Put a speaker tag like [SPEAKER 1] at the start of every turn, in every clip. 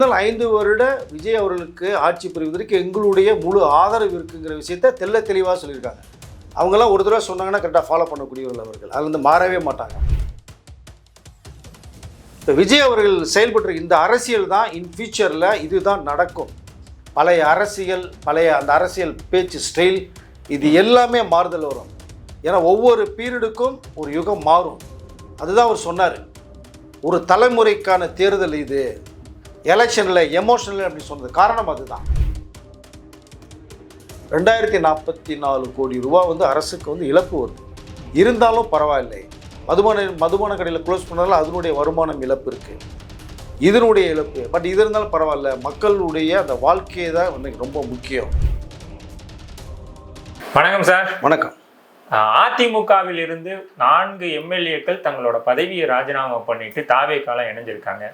[SPEAKER 1] 5 வருட விஜய் அவர்களுக்கு ஆட்சி புரிவதற்கு எங்களுடைய முழு ஆதரவு இருக்குங்கிற விஷயத்தை தெல்ல தெளிவாக சொல்லியிருக்காங்க. அவங்கெல்லாம் ஒரு தடவை சொன்னாங்கன்னா கரெக்டாக ஃபாலோ பண்ணக்கூடியவர்கள் அவர்கள், அதுலேருந்து மாறவே மாட்டாங்க. இப்போ விஜய் அவர்கள் செயல்பட்டு இந்த அரசியல் தான் இன் ஃபியூச்சரில் இதுதான் நடக்கும். பழைய அரசியல், அந்த அரசியல் பேச்சு ஸ்டைல், இது எல்லாமே மாறுதல் வரும். ஏன்னா ஒவ்வொரு பீரியடுக்கும் ஒரு யுகம் மாறும். அதுதான் அவர் சொன்னார். ஒரு தலைமுறைக்கான தேர்தல் இது, எலெக்ஷனில் எமோஷனல் அப்படி சொன்னது காரணம் அதுதான். 2044 கோடி ரூபா அரசுக்கு இழப்பு வருது. இருந்தாலும் பரவாயில்லை, மதுபான கடையில் க்ளோஸ் பண்ணாலும் அதனுடைய வருமானம் இழப்பு இருக்குது, இதனுடைய இழப்பு. பட் இது இருந்தாலும் பரவாயில்ல, மக்களுடைய அந்த வாழ்க்கையை தான் ரொம்ப முக்கியம்.
[SPEAKER 2] வணக்கம் சார்.
[SPEAKER 1] வணக்கம்.
[SPEAKER 2] அதிமுகவில் இருந்து 4 எம்எல்ஏக்கள் தங்களோட பதவியை ராஜினாமா பண்ணிட்டு தாவேக்கால இணைஞ்சிருக்காங்க.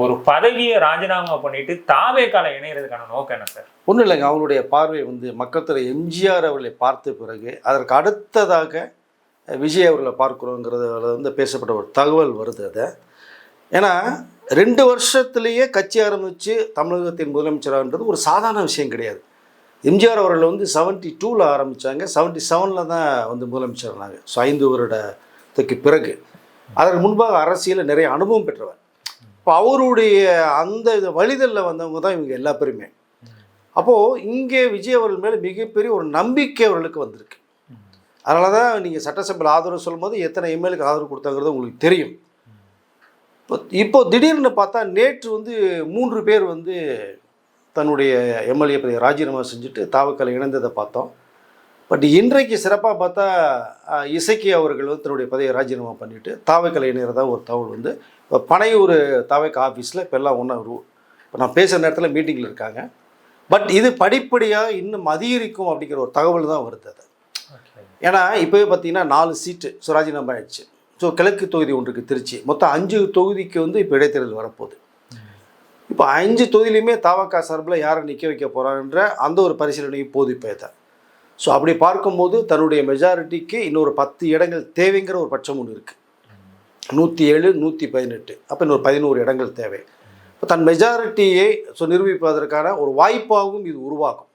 [SPEAKER 2] ஒரு பதவியை ராஜினாமா பண்ணிட்டு தாவேக்கால இணைகிறதுக்கான நோக்கம் என்ன சார்?
[SPEAKER 1] ஒன்றும் இல்லைங்க, அவங்களுடைய பார்வை மக்கள் தலைவர் எம்ஜிஆர் அவர்களை பார்த்த பிறகு அதற்கு அடுத்ததாக விஜய் அவர்களை பார்க்குறோங்கிறத பேசப்பட்ட ஒரு தகவல் வருது. அதை ஏன்னா 2 வருஷத்துலேயே கட்சி ஆரம்பித்து தமிழகத்தின் முதலமைச்சராகன்றது ஒரு சாதாரண விஷயம் கிடையாது. எம்ஜிஆர் அவர்கள் 72ல் ஆரம்பித்தாங்க, 77ல் தான் முதலமைச்சர்னாங்க. ஸோ 5 வருடத்துக்கு பிறகு. அதற்கு முன்பாக அரசியலில் நிறைய அனுபவம் பெற்றவர். இப்போ அவருடைய அந்த வழிதலில் வந்தவங்க தான் இவங்க எல்லா பேருமே. அப்போது இங்கே விஜய் அவர்கள் மேலே மிகப்பெரிய ஒரு நம்பிக்கை அவர்களுக்கு வந்திருக்கு. அதனால தான் நீங்கள் சட்டசபையில் ஆதரவு சொல்லும்போது எத்தனை எம்எல்ஏக்கு ஆதரவு கொடுத்தாங்கிறது உங்களுக்கு தெரியும். இப்போ திடீர்னு பார்த்தா நேற்று 3 பேர் தன்னுடைய எம்எல்ஏ பதவியை ராஜினாமா செஞ்சுட்டு தாவக்கால இணைந்ததை பார்த்தோம். பட் இன்றைக்கு சிறப்பாக பார்த்தா இசக்கி அவர்கள் தன்னுடைய பதவியை ராஜினாமா பண்ணிவிட்டு தாவக்கால இணைகிறதா ஒரு தகவல் இப்போ பனையூர் தாவக்க ஆஃபீஸில் இப்போ எல்லாம் இப்போ நான் பேசுகிற நேரத்தில் மீட்டிங்கில் இருக்காங்க. பட் இது படிப்படியாக இன்னும் அதிகரிக்கும் அப்படிங்கிற ஒரு தகவல் தான் வருது. அது ஏன்னா இப்போவே பார்த்தீங்கன்னா 4 சீட்டு ராஜினாமா ஆயிடுச்சு. ஸோ கிழக்கு தொகுதி ஒன்றுக்கு திருச்சி, மொத்தம் 5 தொகுதிக்கு இப்போ இடைத்தேர்தல் வரப்போகுது. இப்போ 5 தொகுதியிலையுமே தாவக்கா சார்பில் யாரை நிற்க வைக்க போகிறாங்கன்ற அந்த ஒரு பரிசீலனையும் போது இப்போ இதை. ஸோ அப்படி பார்க்கும்போது தன்னுடைய மெஜாரிட்டிக்கு இன்னொரு 10 இடங்கள் தேவைங்கிற ஒரு பட்சம் ஒன்று இருக்குது. 107, 118, அப்போ இன்னொரு 11 இடங்கள் தேவை. இப்போ தன் மெஜாரிட்டியை நிரூபிப்பதற்கான ஒரு வாய்ப்பாகவும் இது உருவாக்கும்.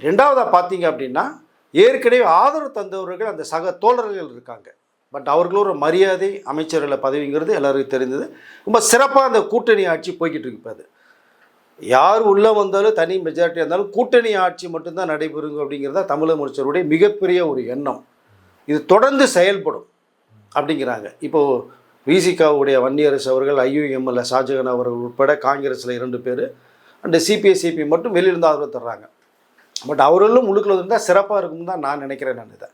[SPEAKER 1] 2வதாக பார்த்தீங்க அப்படின்னா, ஏற்கனவே ஆதரவு தந்தவர்கள் அந்த சக தோழர்கள் இருக்காங்க. பட் அவர்களும் ஒரு மரியாதை அமைச்சர்களை பதவிங்கிறது எல்லாருக்கும் தெரிந்தது. ரொம்ப சிறப்பாக அந்த கூட்டணி ஆட்சி போய்கிட்டு இருக்கு. இப்போ அது யார் உள்ளே வந்தாலும் தனி மெஜாரிட்டியாக இருந்தாலும் கூட்டணி ஆட்சி மட்டும்தான் நடைபெறுங்க அப்படிங்கிறதா தமிழக முதலமைச்சருடைய மிகப்பெரிய ஒரு எண்ணம். இது தொடர்ந்து செயல்படும் அப்படிங்கிறாங்க. இப்போது விசிகாவுடைய வன்னியரசு அவர்கள், ஐயுஎம்எல்ஏ ஷாஜகான் அவர்கள் உட்பட காங்கிரஸில் 2 பேர், அண்டு சிபிஐ மட்டும் வெளியிருந்து ஆதரவு தர்றாங்க. பட் அவர்களும் முழுக்கில் இருந்தால் சிறப்பாக இருக்கும்னு தான் நான் நினைக்கிறேன். நான் இதை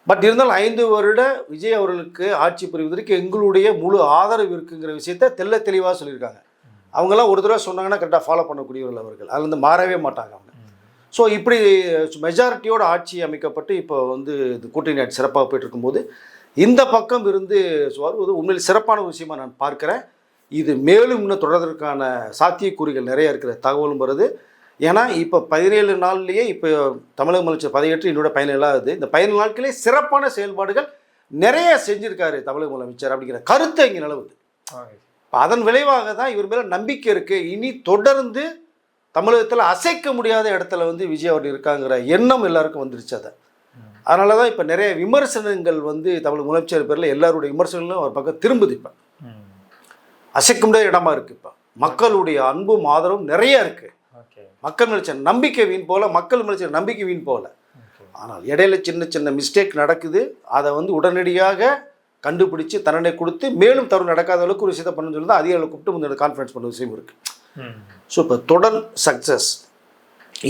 [SPEAKER 1] பட் இருந்தாலும் 5 வருட விஜய் அவர்களுக்கு ஆட்சி புரிவதற்கு எங்களுடைய முழு ஆதரவு இருக்குங்கிற விஷயத்தை தெல்ல தெளிவாக சொல்லியிருக்காங்க. அவங்கெல்லாம் ஒரு தடவை சொன்னாங்கன்னா கரெக்டாக ஃபாலோ பண்ணக்கூடியவர்கள் அவர்கள், அதுலேருந்து மாறவே மாட்டாங்க அவங்க. ஸோ இப்படி மெஜாரிட்டியோட ஆட்சி அமைக்கப்பட்டு இப்போ இது கூட்டணி ஆட்சி சிறப்பாக போயிட்டு இருக்கும்போது இந்த பக்கம் இருந்து வருவது உண்மையில் சிறப்பான விஷயமாக நான் பார்க்குறேன். இது மேலும் இன்னும் தொடர்வதற்கான சாத்தியக்கூறுகள் நிறைய இருக்கிற தகவலும் வருது. ஏன்னா இப்போ 17 நாள்லேயே இப்போ தமிழக முதலமைச்சர் பதவியேற்று என்னோட 17 ஆகுது. இந்த 17 நாட்களே சிறப்பான செயல்பாடுகள் நிறைய செஞ்சுருக்காரு தமிழக முதலமைச்சர் அப்படிங்கிற கருத்தை இங்கே நிலவுது. அதன் விளைவாக தான் இவர் மேலே நம்பிக்கை இருக்குது. இனி தொடர்ந்து தமிழகத்தில் அசைக்க முடியாத இடத்துல விஜய் அவர் இருக்காங்கிற எண்ணம் எல்லாருக்கும் வந்துருச்சு. அதை அதனால தான் இப்போ நிறைய விமர்சனங்கள் தமிழக முதலமைச்சர் பேரில் எல்லாருடைய விமர்சனங்களும் அவர் பக்கம் திரும்புது. இப்போ அசைக்க முடியாத இடமா இருக்குது. இப்போ மக்களுடைய அன்பும் ஆதரவும் நிறைய இருக்குது. மக்கள் மேலே நம்பிக்கை வீண் போல, மக்கள் மேலே நம்பிக்கை வீண் போல. ஆனால் இடையில சின்ன மிஸ்டேக் நடக்குது. அதை உடனடியாக கண்டுபிடிச்சு தண்டனை கொடுத்து மேலும் தவறு நடக்காத அளவுக்கு ஒரு விஷயத்தை பண்ணணும்னு சொல்லி தான் அதிகாரிகளை கூப்பிட்டு கான்ஃபரன்ஸ் பண்ண விஷயம் இருக்குது. ஸோ இப்போ தொடர் சக்ஸஸ்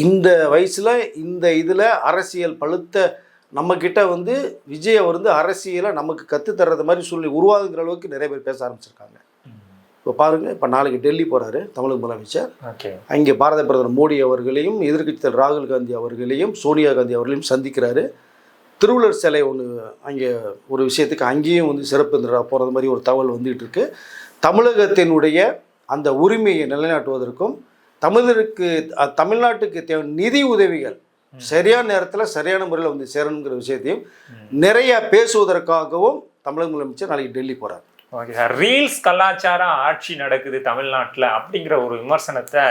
[SPEAKER 1] இந்த வயசில் இந்த இதில் அரசியல் பழுத்த நம்மக்கிட்ட விஜய் அரசியலை நமக்கு கற்றுத்தர்றது மாதிரி சொல்லி உருவாகுங்கிற அளவுக்கு நிறைய பேர் பேச ஆரம்பிச்சிருக்காங்க. இப்போ பாருங்கள், இப்போ நாளைக்கு டெல்லி போகிறாரு தமிழக முதலமைச்சர். அங்கே பாரத பிரதமர் மோடி அவர்களையும் எதிர்க்கட்சி தலைவர் ராகுல் காந்தி அவர்களையும் சோனியா காந்தி அவர்களையும் சந்திக்கிறாரு. திருவள்ளுவர் சிலை ஒன்று அங்கே ஒரு விஷயத்துக்கு அங்கேயும் சிறப்பு போகிறது மாதிரி ஒரு தகவல் வந்துகிட்டு இருக்கு. தமிழகத்தினுடைய அந்த உரிமையை நிலைநாட்டுவதற்கும் தமிழ்நாட்டுக்கு தேவை நிதி உதவிகள் சரியான நேரத்தில் சரியான முறையில் சேரணுங்கிற விஷயத்தையும் நிறைய பேசுவதற்காகவும் தமிழக முதலமைச்சர் நாளைக்கு டெல்லி போகிறார்.
[SPEAKER 2] ஓகே சார், ரீல்ஸ் கலாச்சார ஆட்சி நடக்குது தமிழ்நாட்டுல அப்படிங்கிற ஒரு விமர்சனத்தை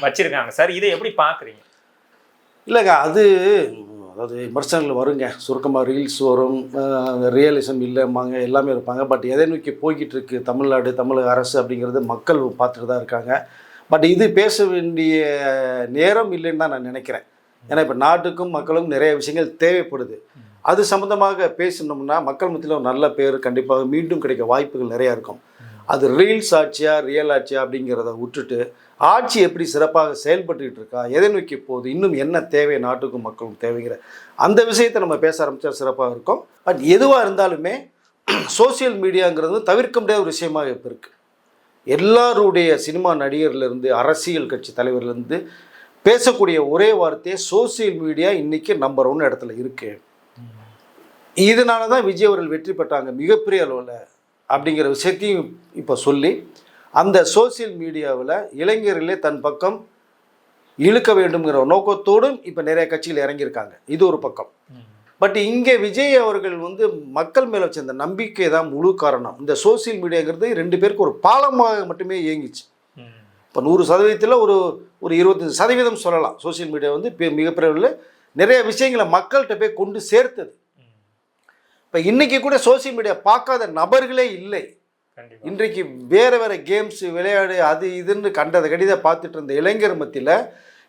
[SPEAKER 2] வச்சிருக்காங்க சார். இதை எப்படி பாக்குறீங்க?
[SPEAKER 1] இல்லைங்க, அதாவது விமர்சனங்கள் வருங்க, சுருக்கமாக ரீல்ஸ் வரும், ரியலிசம் இல்லைம்பாங்க, எல்லாமே இருப்பாங்க. பட் எதை நோக்கி போய்கிட்டு இருக்கு தமிழ்நாடு, தமிழக அரசு அப்படிங்கிறது மக்கள் பார்த்துட்டு தான் இருக்காங்க. பட் இது பேச வேண்டிய நேரம் இல்லைன்னு தான் நான் நினைக்கிறேன். ஏன்னா இப்போ நாட்டுக்கும் மக்களும் நிறைய விஷயங்கள் தேவைப்படுது. அது சம்மந்தமாக பேசணும்னா மக்கள் மத்தியில் ஒரு நல்ல பேர் கண்டிப்பாக மீண்டும் கிடைக்க வாய்ப்புகள் நிறையா இருக்கும். அது ரீல்ஸ் ஆட்சியா ரியல் ஆட்சியா அப்படிங்கிறத விட்டுட்டு ஆட்சி எப்படி சிறப்பாக செயல்பட்டுக்கிட்டு இருக்கா, எதை நோக்கி போகுது, இன்னும் என்ன தேவை நாட்டுக்கும் மக்களும் தேவைங்கிற அந்த விஷயத்தை நம்ம பேச ஆரம்பித்தா சிறப்பாக இருக்கும். பட் எதுவாக இருந்தாலுமே சோசியல் மீடியாங்கிறது தவிர்க்க முடியாத ஒரு விஷயமாக இப்போ இருக்குது. எல்லாருடைய சினிமா நடிகர்லேருந்து அரசியல் கட்சி தலைவர்லேருந்து பேசக்கூடிய ஒரே வார்த்தையே சோசியல் மீடியா இன்றைக்கி நம்பர் 1 இடத்துல இருக்குது. இதனால தான் விஜய் அவர்கள் வெற்றி பெற்றாங்க மிகப்பெரிய அளவில் அப்படிங்கிற விஷயத்தையும் இப்போ சொல்லி அந்த சோசியல் மீடியாவில் இளைஞர்களே தன் பக்கம் இழுக்க வேண்டுங்கிற நோக்கத்தோடும் இப்போ நிறைய கட்சிகள் இறங்கியிருக்காங்க. இது ஒரு பக்கம். பட் இங்கே விஜய் அவர்கள் மக்கள் மேலே வச்ச அந்த நம்பிக்கை தான் முழு காரணம். இந்த சோசியல் மீடியாங்கிறது 2 பேருக்கு ஒரு பாலமாக மட்டுமே இயங்கிச்சு. இப்போ 100%ல் ஒரு 25% சொல்லலாம். சோசியல் மீடியா மிகப்பெரிய நிறைய விஷயங்களை மக்கள்கிட்ட போய் கொண்டு சேர்த்தது. இப்போ இன்றைக்கி கூட சோசியல் மீடியா பார்க்காத நபர்களே இல்லை. இன்றைக்கு வேறு கேம்ஸ் விளையாடு அது இதுன்னு கண்டதை கடிதை பார்த்துட்டு இருந்த இளைஞர் மத்தியில்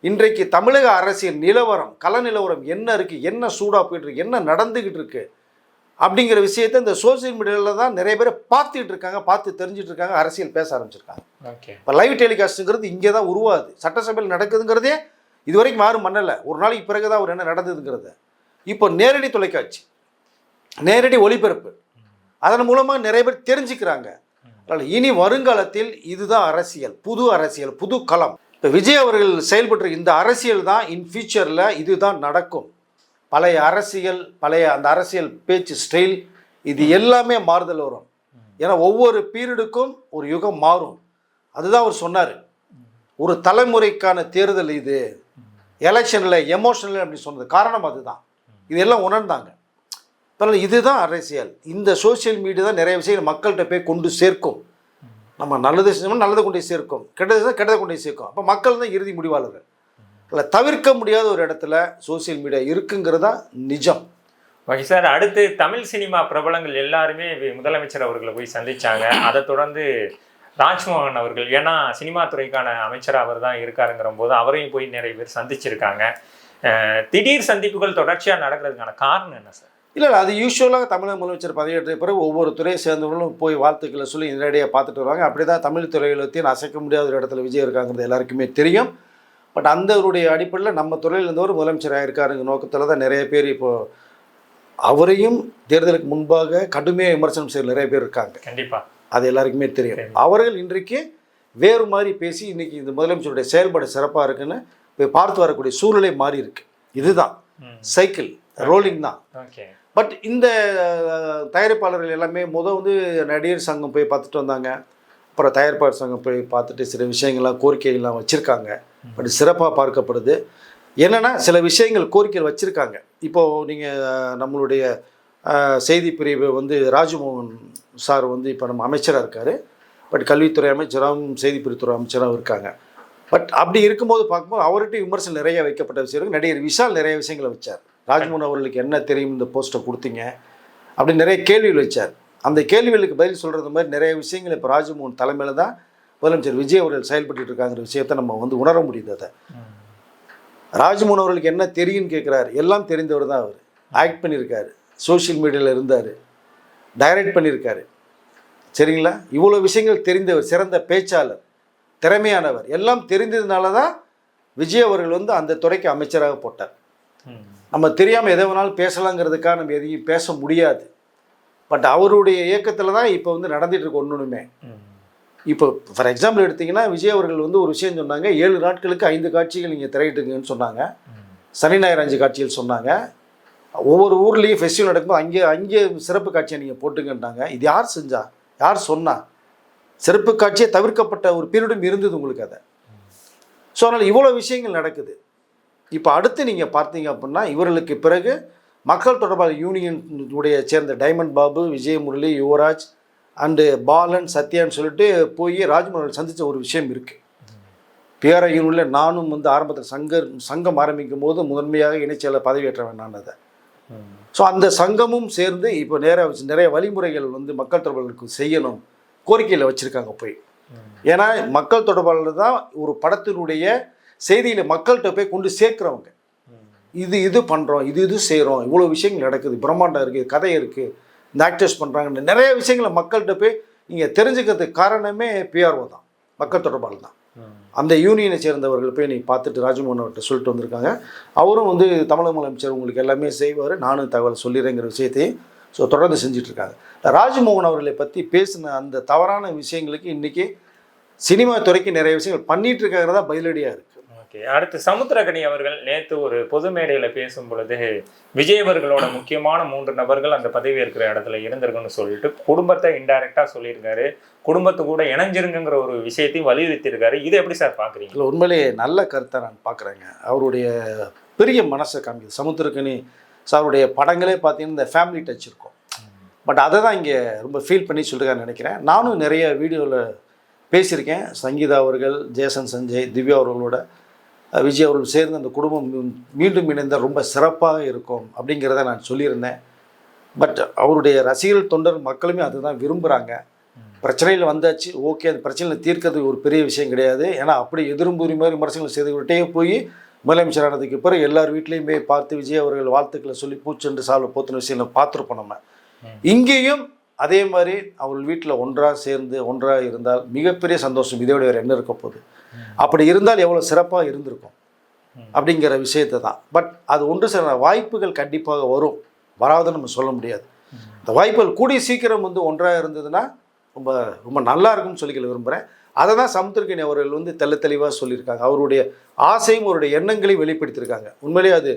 [SPEAKER 1] இன்றைக்கு தமிழக அரசியல் நிலவரம், கள நிலவரம் என்ன இருக்குது, என்ன சூடாக போயிட்டுருக்கு, என்ன நடந்துக்கிட்டு இருக்குது அப்படிங்கிற விஷயத்தை இந்த சோசியல் மீடியாவில் தான் நிறைய பேர் பார்த்துக்கிட்டு இருக்காங்க, பார்த்து தெரிஞ்சுட்டு இருக்காங்க, அரசியல் பேச ஆரம்பிச்சிருக்காங்க. இப்போ லைவ் டெலிகாஸ்ட்டுங்கிறது இங்கே தான் உருவாது. சட்டசபையில் நடக்குதுங்கிறதே இது வரைக்கும் யாரும் பண்ணலை. ஒரு நாளைக்கு பிறகு தான் ஒரு என்ன நடந்ததுங்கிறது. இப்போ நேரடி தொலைக்காட்சி, நேரடி ஒளிபரப்பு, அதன் மூலமாக நிறைய பேர் தெரிஞ்சுக்கிறாங்க. அதனால் இனி வருங்காலத்தில் இதுதான் அரசியல், புது களம். இப்போ விஜய் அவர்கள் செயல்பட்டு இந்த அரசியல் தான் இன் ஃபியூச்சரில் இதுதான் நடக்கும். பழைய அரசியல், அந்த அரசியல் பேச்சு ஸ்டைல் இது எல்லாமே மாறுதல் வரும். ஏன்னா ஒவ்வொரு பீரியடுக்கும் ஒரு யுகம் மாறும். அதுதான் அவர் சொன்னார். ஒரு தலைமுறைக்கான தேர்தல் இது, எலெக்ஷனில் எமோஷனல் அப்படி சொன்னது காரணம் அதுதான். இதெல்லாம் உணர்ந்தாங்க. அதனால் இதுதான் அரசியல். இந்த சோசியல் மீடியா தான் நிறைய விஷயங்கள் மக்கள்கிட்ட போய் கொண்டு சேர்க்கும். நம்ம நல்லது செஞ்சோம்னா நல்லதை கொண்டு சேர்க்கும், கெட்டது கெட்டதை கொண்டு சேர்க்கும். அப்போ மக்கள் தான் இறுதி முடிவாளர்கள். இல்லை, தவிர்க்க முடியாத ஒரு இடத்துல சோசியல் மீடியா இருக்குங்கிறதா நிஜம்.
[SPEAKER 2] ஓகே சார், அடுத்து தமிழ் சினிமா பிரபலங்கள் எல்லாருமே முதலமைச்சர் அவர்களை போய் சந்திச்சாங்க. அதை தொடர்ந்து ராஜ்மோகன் அவர்கள், ஏன்னா சினிமா துறைக்கான அமைச்சராக அவர் தான் இருக்காருங்கிற போது அவரையும் போய் நிறைய பேர் சந்திச்சிருக்காங்க. திடீர் சந்திப்புகள் தொடர்ச்சியாக நடக்கிறதுக்கான காரணம் என்ன சார்?
[SPEAKER 1] இல்லை, அது யூஸ்வலாக தமிழக முதலமைச்சர் பதவியேற்ற பிறகு ஒவ்வொரு துறையை சேர்ந்தவர்களும் போய் வாழ்த்துக்களை சொல்லி நேரடியாக பார்த்துட்டு வருவாங்க. அப்படி தான் தமிழ் துறையிலத்தையும் அசைக்க முடியாத ஒரு இடத்துல விஜய் இருக்காங்கிறது எல்லாருக்குமே தெரியும். பட் அந்தவருடைய அடிப்படையில் நம்ம துறையில் இருந்தவர் முதலமைச்சராக இருக்காருங்கிற நோக்கத்தில் தான் நிறைய பேர் இப்போது அவரையும் தேர்தலுக்கு முன்பாக கடுமையாக விமர்சனம் செய்ய நிறைய பேர் இருக்காங்க.
[SPEAKER 2] கண்டிப்பாக
[SPEAKER 1] அது எல்லாருக்குமே தெரியும். அவர்கள் இன்றைக்கு வேறு மாதிரி பேசி இன்றைக்கி இந்த முதலமைச்சருடைய செயல்பாடு சிறப்பாக இருக்குன்னு போய் பார்த்து வரக்கூடிய சூழ்நிலை மாறி இருக்கு. இதுதான் சைக்கிள் ரோலிங் தான். பட் இந்த தயாரிப்பாளர்கள் எல்லாமே நடிகர் சங்கம் போய் பார்த்துட்டு வந்தாங்க. அப்புறம் தயாரிப்பாளர் சங்கம் போய் பார்த்துட்டு சில விஷயங்கள்லாம் கோரிக்கைகள்லாம் வச்சுருக்காங்க. பட் சிறப்பாக பார்க்கப்படுது. என்னென்னா சில விஷயங்கள் கோரிக்கைகள் வச்சுருக்காங்க. இப்போது நீங்கள் நம்மளுடைய செய்தி பிரிவு ராஜ்மோகன் சார் இப்போ நம்ம அமைச்சராக இருக்கார். பட் கல்வித்துறை அமைச்சராகவும் செய்திப்பிரிவுத்துறை அமைச்சராகவும் இருக்காங்க. பட் அப்படி இருக்கும்போது பார்க்கும்போது அவர்கிட்ட விமர்சனம் நிறைய வைக்கப்பட்ட விஷயம். நடிகர் விஷால் நிறைய விஷயங்களை வச்சார். ராஜ்மோகன் அவர்களுக்கு என்ன தெரியும் இந்த போஸ்ட்டை கொடுத்தீங்க அப்படி நிறைய கேள்விகள் வச்சார். அந்த கேள்விகளுக்கு பதில் சொல்கிறது மாதிரி நிறைய விஷயங்கள் இப்போ ராஜ்மோகன் தலைமையில் தான் முதலமைச்சர் விஜய் அவர்கள் செயல்பட்டு இருக்காங்கிற விஷயத்தை நம்ம உணர முடியுது. அதை ராஜ்மோகன் அவர்களுக்கு என்ன தெரியும்னு கேட்குறாரு. எல்லாம் தெரிந்தவர் தான். அவர் ஆக்ட் பண்ணியிருக்காரு, சோஷியல் மீடியாவில் இருந்தார், டைரக்ட் பண்ணியிருக்காரு. சரிங்களா? இவ்வளோ விஷயங்கள் தெரிந்தவர், சிறந்த பேச்சாளர், திறமையானவர். எல்லாம் தெரிந்ததுனால தான் விஜய் அவர்கள் அந்த துறைக்கு அமைச்சராக போட்டார். நம்ம தெரியாமல் எதை வேணாலும் பேசலாங்கிறதுக்காக நம்ம எதையும் பேச முடியாது. பட் அவருடைய இயக்கத்தில் தான் இப்போ நடந்துகிட்டு இருக்கு ஒன்றுமே. இப்போ ஃபார் எக்ஸாம்பிள் எடுத்திங்கன்னா விஜய் அவர்கள் ஒரு விஷயம் சொன்னாங்க. 7 நாட்களுக்கு 5 காட்சிகள் நீங்கள் திரையிட்டுங்கன்னு சொன்னாங்க. சனி ஞாயிறு 5 காட்சிகள் சொன்னாங்க. ஒவ்வொரு ஊர்லேயும் ஃபெஸ்டிவல் நடக்கும்போது அங்கே சிறப்பு காட்சியை நீங்கள் போட்டுங்கன்றாங்க. இது யார் செஞ்சா, யார் சொன்னா? சிறப்பு காட்சியை தவிர்க்கப்பட்ட ஒரு பீரியடும் இருந்தது உங்களுக்கு. அதை ஸோ அதனால் இவ்வளோ விஷயங்கள் நடக்குது. இப்போ அடுத்து நீங்கள் பார்த்தீங்க அப்படின்னா இவர்களுக்கு பிறகு மக்கள் தொடர்பாளர் யூனியனுடைய சேர்ந்த டைமண்ட் பாபு, விஜய் முரளி, யுவராஜ், அண்டு பாலன் சத்யான்னு சொல்லிட்டு போய் ராஜ்மோகன் சந்தித்த ஒரு விஷயம் இருக்குது. பேரையூரில் நானும் வந்து ஆரம்பத்தில் சங்கம் ஆரம்பிக்கும் போது முதன்மையாக இணைச்செயலர் பதவியேற்றவன் நான் அதை. ஸோ அந்த சங்கமும் சேர்ந்து இப்போ நிறைய வழிமுறைகள் வந்து மக்கள் தொடர்பாளர்களுக்கு செய்யணும் கோரிக்கையில் வச்சுருக்காங்க போய். ஏன்னா மக்கள் தொடர்பாளர் தான் ஒரு படத்தினுடைய செய்தியில் மக்கள்கிட்ட போய் கொண்டு சேர்க்குறவங்க. இது பண்ணுறோம், இது செய்கிறோம், இவ்வளோ விஷயங்கள் நடக்குது, பிரம்மாண்டம் இருக்குது, கதை இருக்குது, இந்த ஆக்டர்ஸ் பண்ணுறாங்கன்னு நிறைய விஷயங்களை மக்கள்கிட்ட போய் நீங்கள் தெரிஞ்சுக்கிறதுக்கு காரணமே பிஆர்ஓ தான், மக்கள் தொடர்பாளர் தான். அந்த யூனியனை சேர்ந்தவர்கள் போய் நீங்கள் பார்த்துட்டு ராஜ்மோகன் அவர்கிட்ட சொல்லிட்டு வந்திருக்காங்க. அவரும் வந்து தமிழக முதலமைச்சர் உங்களுக்கு எல்லாமே செய்வார், நானும் தகவல் சொல்லிடுறேங்கிற விஷயத்தையும் தொடர்ந்து செஞ்சிட்ருக்காங்க. ராஜ்மோகன் அவர்களை பற்றி பேசின அந்த தவறான விஷயங்களுக்கு இன்றைக்கி சினிமா துறைக்கு நிறைய விஷயங்கள் பண்ணிகிட்டு இருக்காங்கிறதா பதிலடியாக இருக்குது.
[SPEAKER 2] ஓகே, அடுத்து சமுத்திரக்கனி அவர்கள் நேற்று ஒரு பொது மேடையில் பேசும் பொழுது விஜய் அவர்களோட முக்கியமான 3 நபர்கள் அந்த பதவி இருக்கிற இடத்துல இருந்திருக்குன்னு சொல்லிட்டு குடும்பத்தை இன்டைரக்டாக சொல்லியிருக்காரு. குடும்பத்து கூட இணைஞ்சிருங்கிற ஒரு விஷயத்தையும் வலியுறுத்தியிருக்காரு. இதை எப்படி சார் பார்க்குறீங்க?
[SPEAKER 1] இல்லை, உண்மையிலேயே நல்ல கருத்தை நான் பார்க்குறேங்க. அவருடைய பெரிய மனசை காமிக்குது. சமுத்திரக்கனி சாருடைய படங்களே பார்த்தீங்கன்னா இந்த ஃபேமிலி டச் இருக்கும். பட் அதை தான் இங்கே ரொம்ப ஃபீல் பண்ணி சொல்லிருக்கான்னு நினைக்கிறேன். நானும் நிறைய வீடியோவில் பேசியிருக்கேன். சங்கீதா அவர்கள், ஜேசன் சஞ்சய், திவ்யா அவர்களோட விஜய் அவர்கள் சேர்ந்து அந்த குடும்பம் மீண்டும் இணைந்தால் ரொம்ப சிறப்பாக இருக்கும் அப்படிங்கிறத நான் சொல்லியிருந்தேன். பட் அவருடைய ரசிகர்கள் தொண்டர் மக்களுமே அதுதான் விரும்புகிறாங்க. பிரச்சனையில் வந்தாச்சு, ஓகே, அந்த பிரச்சனையை தீர்க்கிறது ஒரு பெரிய விஷயம் கிடையாது. ஏன்னா அப்படி எதிர்புரி மாதிரி விமர்சனங்கள் செய்துவிட்டே போய் முதலமைச்சரானதுக்கு பிறகு எல்லார் வீட்லேயும் போய் பார்த்து விஜய் அவர்கள் வாழ்த்துக்களை சொல்லி பூச்சென்று சால்வை போத்தின விஷயம் பார்த்துருப்போம். நம்ம இங்கேயும் அதே மாதிரி அவர்கள் வீட்டில் ஒன்றாக சேர்ந்து ஒன்றாக இருந்தால் மிகப்பெரிய சந்தோஷம். இதையோட வேறு என்ன இருக்க போகுது? அப்படி இருந்தால் எவ்வளோ சிறப்பாக இருந்திருக்கும் அப்படிங்கிற விஷயத்தை தான். பட் அது ஒன்று சில வாய்ப்புகள் கண்டிப்பாக வரும், வராதுன்னு நம்ம சொல்ல முடியாது. இந்த வாய்ப்புகள் கூடிய சீக்கிரம் வந்து ஒன்றாக இருந்ததுன்னா ரொம்ப ரொம்ப நல்லா இருக்கும்னு சொல்லிக்க விரும்புகிறேன். அதை தான் சமுத்திரக்கனி அவர்கள் வந்து தெளிவாக சொல்லியிருக்காங்க. அவருடைய ஆசையும் அவருடைய எண்ணங்களையும் வெளிப்படுத்தியிருக்காங்க. உண்மையிலேயே அது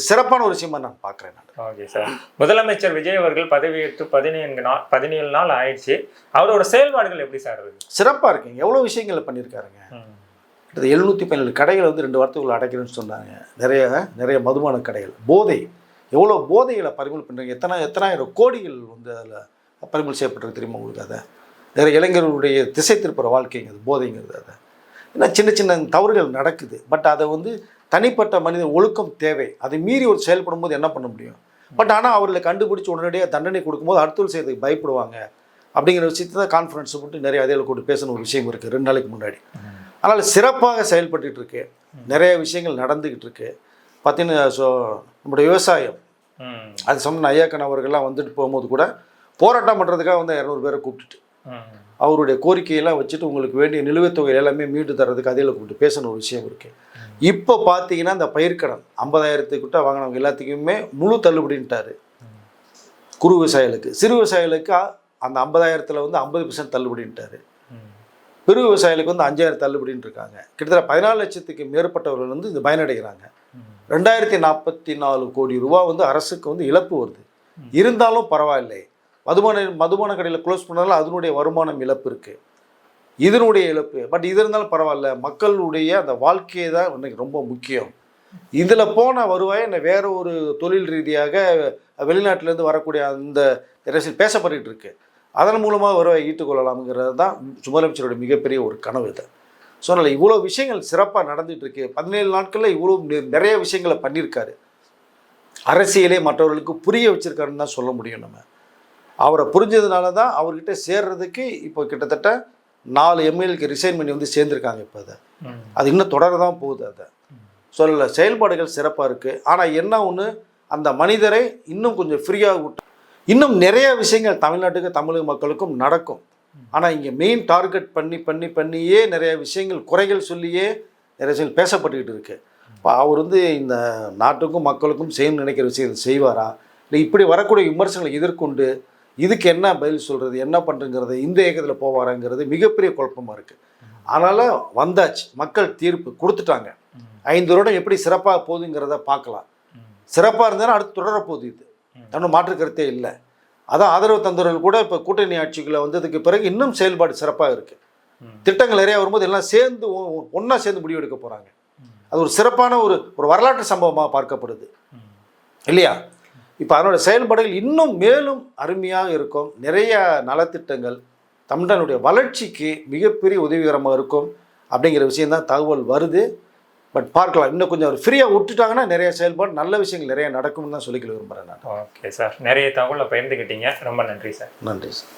[SPEAKER 1] சிறப்பான ஒரு விஷயமா நான் பார்க்குறேன்.
[SPEAKER 2] ஓகே சார், முதலமைச்சர் விஜய் அவர்கள் பதவியேற்று 17 நாள் ஆயிடுச்சு. அவரோட செயல்பாடுகள் எப்படி சார் இருக்கு?
[SPEAKER 1] சிறப்பாக இருக்குங்க. எவ்வளோ விஷயங்களை பண்ணியிருக்காருங்க. 717 கடைகளை வந்து 2 வாரத்துக்குள்ள அடைக்கிறேன்னு சொன்னாங்க. நிறைய மதுபான கடைகள், போதை, எவ்வளோ போதைகளை பறிமுதல் பண்ணுறீங்க. எத்தனாயிரம் கோடிகள் வந்து அதில் பறிமுதல் செய்யப்பட்டிருக்கு தெரியுமா உங்களுக்கு? அதை நிறைய இளைஞர்களுடைய திசை திருப்புற வாழ்க்கைங்கிறது போதைங்கிறது. அதை ஏன்னா சின்ன தவறுகள் நடக்குது. பட் அதை வந்து தனிப்பட்ட மனித ஒழுக்கம் தேவை. அதை மீறி ஒரு செயல்படும் போது என்ன பண்ண முடியும்? பட் ஆனால் அவர்களை கண்டுபிடிச்சி உடனடியாக தண்டனை கொடுக்கும்போது அடுத்தவர்கள் செய்யறதுக்கு பயப்படுவாங்க அப்படிங்கிற விஷயத்தை தான் கான்ஃபரன்ஸ் போட்டு நிறைய அதில் கூட்டு பேசின ஒரு விஷயம் இருக்குது 2 நாளைக்கு முன்னாடி. அதனால் சிறப்பாக செயல்பட்டு இருக்கு. நிறைய விஷயங்கள் நடந்துக்கிட்டு இருக்கு. பார்த்தீங்கன்னா நம்முடைய விவசாயம் அது சொன்ன ஐயாக்கன் அவர்கள்லாம் வந்துட்டு போகும்போது கூட போராட்டம் பண்ணுறதுக்காக வந்து 200 பேரை கூப்பிட்டுட்டு அவருடைய கோரிக்கையெல்லாம் வச்சுட்டு உங்களுக்கு வேண்டிய நிலுவைத் தொகை எல்லாமே மீண்டு தர்றதுக்கு அதில் கூப்பிட்டு பேசின ஒரு விஷயம் இருக்குது. இப்போ பார்த்தீங்கன்னா இந்த பயிர்க்கடன் 50,000 வாங்கினவங்க எல்லாத்துக்குமே முழு தள்ளுபடின்ட்டார். குறு விவசாயிகளுக்கு, சிறு விவசாயிகளுக்கு அந்த 50,000 வந்து 50% தள்ளுபடின்ட்டார். பெரு விவசாயிகளுக்கு வந்து 5,000 தள்ளுபடின்னு இருக்காங்க. கிட்டத்தட்ட 14 லட்சத்துக்கு மேற்பட்டவர்கள் வந்து இது பயனடைகிறாங்க. 2044 கோடி ரூபா வந்து அரசுக்கு வந்து இழப்பு வருது. இருந்தாலும் பரவாயில்லை, மதுபான கடையில் க்ளோஸ் பண்ணாலும் அதனுடைய வருமானம் இழப்பு இருக்குது, இதனுடைய இழப்பு. பட் இது இருந்தாலும் பரவாயில்ல, மக்களுடைய அந்த வாழ்க்கையை தான் இன்னைக்கு ரொம்ப முக்கியம். இதில் போன வருவாய் என்ன வேற ஒரு தொழில் ரீதியாக வெளிநாட்டிலேருந்து வரக்கூடிய அந்த அரசியல் பேசப்பட்டு இருக்கு. அதன் மூலமாக வருவாய் ஈட்டுக்கொள்ளலாம்ங்கிறது தான் முதலமைச்சருடைய மிகப்பெரிய ஒரு கனவு. இதை சொன்னால இவ்வளோ விஷயங்கள் சிறப்பாக நடந்துகிட்டு இருக்கு. 17 நாட்களில் இவ்வளோ நிறைய விஷயங்களை பண்ணியிருக்காரு. அரசியலே மற்றவர்களுக்கு புரிய வச்சிருக்காருன்னு தான் சொல்ல முடியும். நம்ம அவரை புரிஞ்சதுனால தான் அவர்கிட்ட சேர்றதுக்கு இப்போ கிட்டத்தட்ட 4 எம்எல்ஏக்கு ரிசைன் பண்ணி வந்து சேர்ந்துருக்காங்க. இப்போ அது இன்னும் தொடர தான் போகுது. அதை சொல்லலை, செயல்பாடுகள் சிறப்பாக இருக்குது. ஆனால் என்ன ஒன்று, அந்த மனிதரை இன்னும் கொஞ்சம் ஃப்ரீயாக விட்டு இன்னும் நிறைய விஷயங்கள் தமிழ்நாட்டுக்கு தமிழக மக்களுக்கும் நடக்கும். ஆனால் இங்கே மெயின் டார்கெட் பண்ணியே நிறைய விஷயங்கள் குறைகள் சொல்லியே நிறைய விஷயங்கள் பேசப்பட்டுக்கிட்டு இருக்கு. இப்போ அவர் வந்து இந்த நாட்டுக்கும் மக்களுக்கும் செய்யணும்னு நினைக்கிற விஷயத்தை செய்வாரா, இல்லை இப்படி வரக்கூடிய விமர்சனங்களை எதிர்கொண்டு இதுக்கு என்ன பதில் சொல்கிறது, என்ன பண்ணுறங்கிறது இந்த இயக்கத்தில் போவாராங்கிறது மிகப்பெரிய குழப்பமாக இருக்குது. அதனால் வந்தாச்சு, மக்கள் தீர்ப்பு கொடுத்துட்டாங்க. 5 வருடம் எப்படி சிறப்பாக போகுதுங்கிறத பார்க்கலாம். சிறப்பாக இருந்ததுன்னா அடுத்து தொடரப்போகுது. இது ஒன்றும் மாற்று கருத்தே இல்லை. அதான் ஆதரவு தந்தவர்கள் கூட இப்போ கூட்டணி ஆட்சிக்குள்ளே வந்ததுக்கு பிறகு இன்னும் செயல்பாடு சிறப்பாக இருக்குது. திட்டங்கள் நிறையா வரும்போது எல்லாம் சேர்ந்து ஒன்றா சேர்ந்து முடிவெடுக்க போகிறாங்க. அது ஒரு சிறப்பான ஒரு வரலாற்று சம்பவமாக பார்க்கப்படுது இல்லையா? இப்போ அதனோட செயல்பாடுகள் இன்னும் மேலும் அருமையாக இருக்கும். நிறைய நலத்திட்டங்கள் தமிழனுடைய வளர்ச்சிக்கு மிகப்பெரிய உதவிகரமாக இருக்கும் அப்படிங்கிற விஷயந்தான் தகவல் வருது. பட் பார்க்கலாம், இன்னும் கொஞ்சம் ஃப்ரீயாக விட்டுட்டாங்கன்னா நிறைய செயல்பாடு நல்ல விஷயங்கள் நிறைய நடக்கும்னு தான் சொல்லிக்க விரும்புகிறேன் நான்.
[SPEAKER 2] ஓகே சார், நிறைய தகவலை பகிர்ந்துக்கிட்டீங்க. ரொம்ப நன்றி சார்.
[SPEAKER 1] நன்றி சார்.